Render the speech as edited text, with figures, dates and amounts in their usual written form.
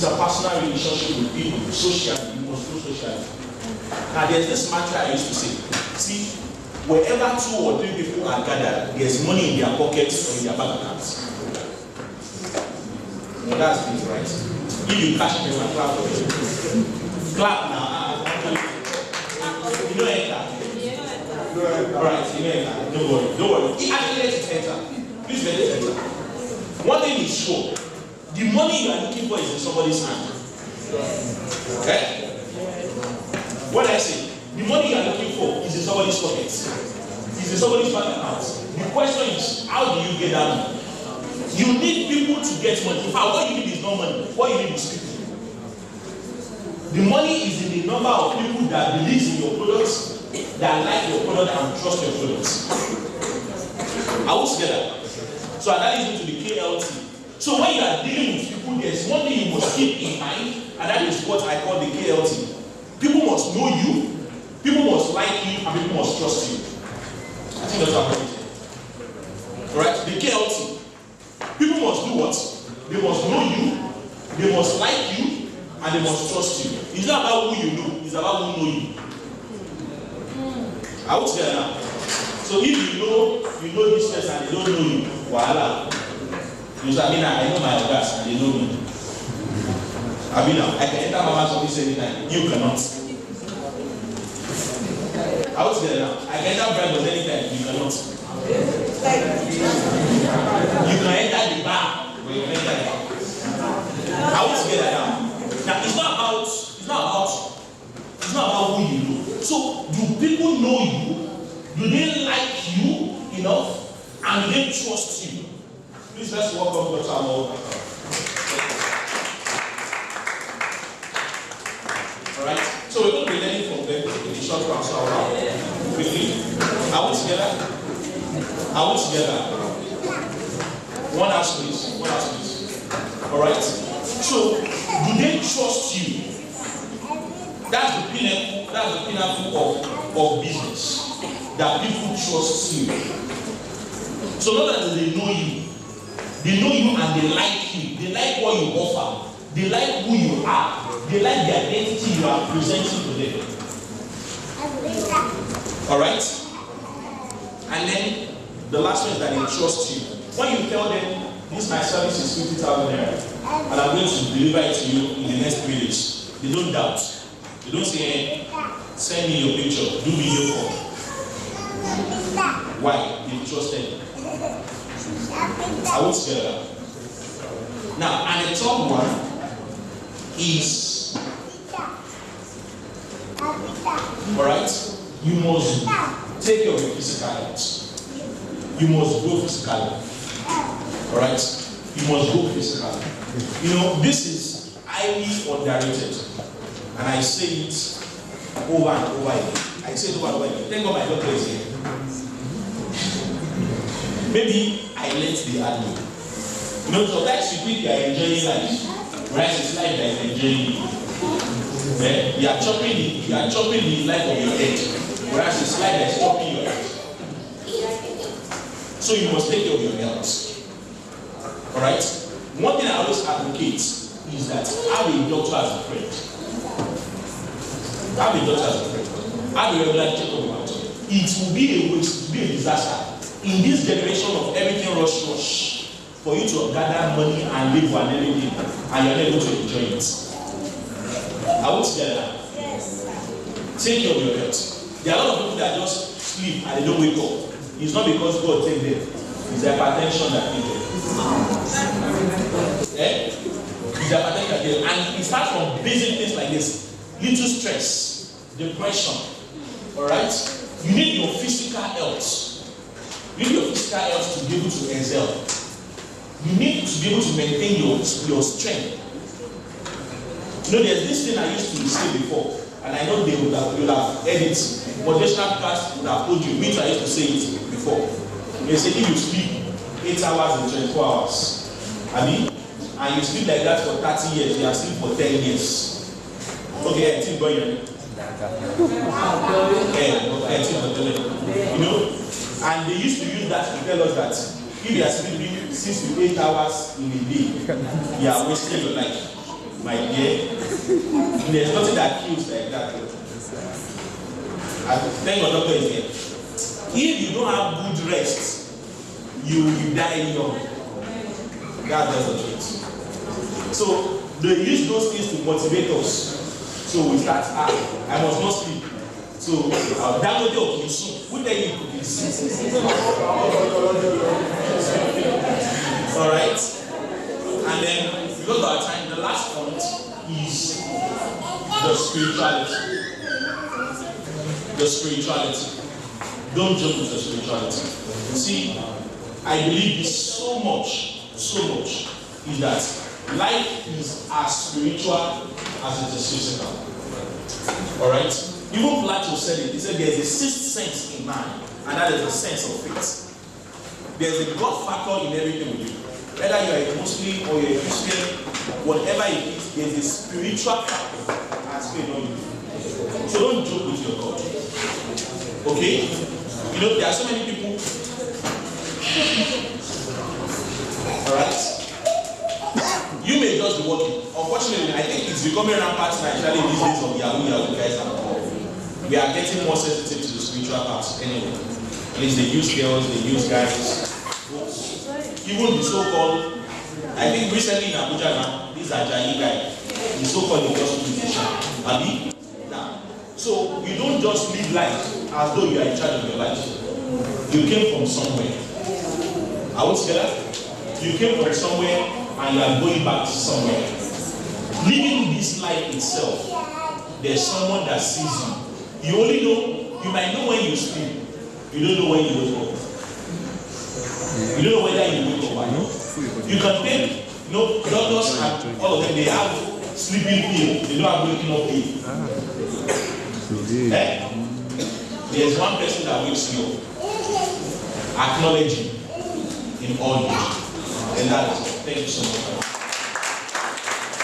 a personal relationship with people, socially, you must do socially. Now there's this mantra I used to say, see, wherever 2 or 3 people are gathered, there's money in their pockets or in their bank accounts. Well, that's it, right? If you catch me, clap for you. Clap now. You know enter. Alright, you know enter. Don't worry. Actually, let it enter. Please let it enter. One thing is sure. The money you are looking for is in somebody's hand. Okay? What I say? The money you are looking for is in somebody's pocket. It's in somebody's bank account. The question is, how do you get that money? You need people to get money. In fact, what you need is not money. What you need is people. The money is in the number of people that believe in your products, that like your product and trust your products. Are we together? So that is into the KLT. So when you are dealing with people, there's one thing you must keep in mind, and that is what I call the KLT. People must know you, people must like you, and people must trust you. I think that's what I'm saying. Alright? The KLT. People must do what? They must know you, they must like you, and they must trust you. It's not about who you know, it's about who know you. I would say now. So if you know this person and they don't know you, voila. You say, I know my guys and they know me. I can enter Mama's office anytime. You cannot. I would say now. I can enter Brandon's anytime. You cannot. You can enter the bar, but you can enter the bar. I would say that now. Now it's not about who you know. So do people know you? Do they like you enough? And do they trust you? Please let's welcome Dr. Amor. Alright? So we're going to be learning from them in the short round. So quickly. Are we together? One last please. Alright? So do they trust you? That's the pinnacle of business. That people trust you. So not that they know you and they like you. They like what you offer. They like who you are. They like the identity you are presenting to them. Alright? And then the last one is that they trust you. When you tell them, this my service is 50,000 naira and I'm going to deliver it to you in the next 3 days, they don't doubt. They don't say, hey, send me your picture, do video call. Why? They trusted you. I won't spell that. Now, and the third one is, alright, you must take care of your physical health. You must go physically. Alright? You must go physically. You know, this is highly underrated. And I say it over and over again. I say it over and over again. Thank God my doctor is here. Maybe I let the hard way. You know, sometimes you think you are enjoying life. Whereas it's life that is enjoying you. You are chopping the life of your head. Whereas it's life that is chopping your head. So you must take care of your health. Alright? One thing I always advocate is that have a doctor as a friend. Have a doctor as a friend. Have a regular checkup about it. It will be a waste, it will be a disaster. In this generation of everything rush, for you to gather money and live on everything, and you're not able to enjoy it. Are we together? Yes. Take care of your health. There are a lot of people that just sleep and they don't wake up. It's not because God take them. It's the hypertension that takes them. It's the hypertension that takes them. And it starts from basic things like this. Little stress, depression. Alright? You need your physical health. You need your physical health to be able to excel. You need to be able to maintain your strength. You know, there's this thing I used to say before, and I know they would have heard it. Motivational class would have told you, me too, I used to say it before. They say if you sleep 8 hours in 24 hours, and you sleep like that for 30 years, you have sleep for 10 years. Okay, I think going on. You know, and they used to use that to tell us that if you are sleeping 6 to 8 hours in a day, you are wasting your life. my dear. There's nothing that kills like that. Thank God, doctor is here. If you don't have good rest, you will die young. That's the truth. So they use those things to motivate us. So we start, I must not sleep. So that will be okay soon. Who tell you to be sleep? All right. And then because of our time, the last point is the spirituality. The spirituality. Don't joke with the spirituality. See, I believe this so much, is that life is as spiritual as it is physical. Alright? Even Plato said it. He said there's a sixth sense in man, and that is the sense of faith. There's a God factor in everything we do. Whether you are a Muslim or you're a Christian, whatever it is, there's a spiritual factor as going on you. So don't joke with your God. Okay? You know, there are so many people. Alright? You may just be working. Unfortunately, I think it's becoming rampant naturally these days of Yahoo guys and all. We are getting more sensitive to the spiritual part anyway. At least they use girls, they use guys. Even the so-called, I think recently in Abuja now, this Ajayi guy, the so-called gospel musician. Abi? Now, so you don't just live life as though you are in charge of your life. You came from somewhere. Are we together? You came from somewhere and you are going back to somewhere. Living this life itself, there's someone that sees you. You only know, you might know when you sleep. You don't know when you wake up. You don't know whether you wake up or not. You can take, you know, doctors and all of them, they have sleeping pill. They don't have waking up pill. There's one person that wakes you up, acknowledging in all you. And that is, thank you so much.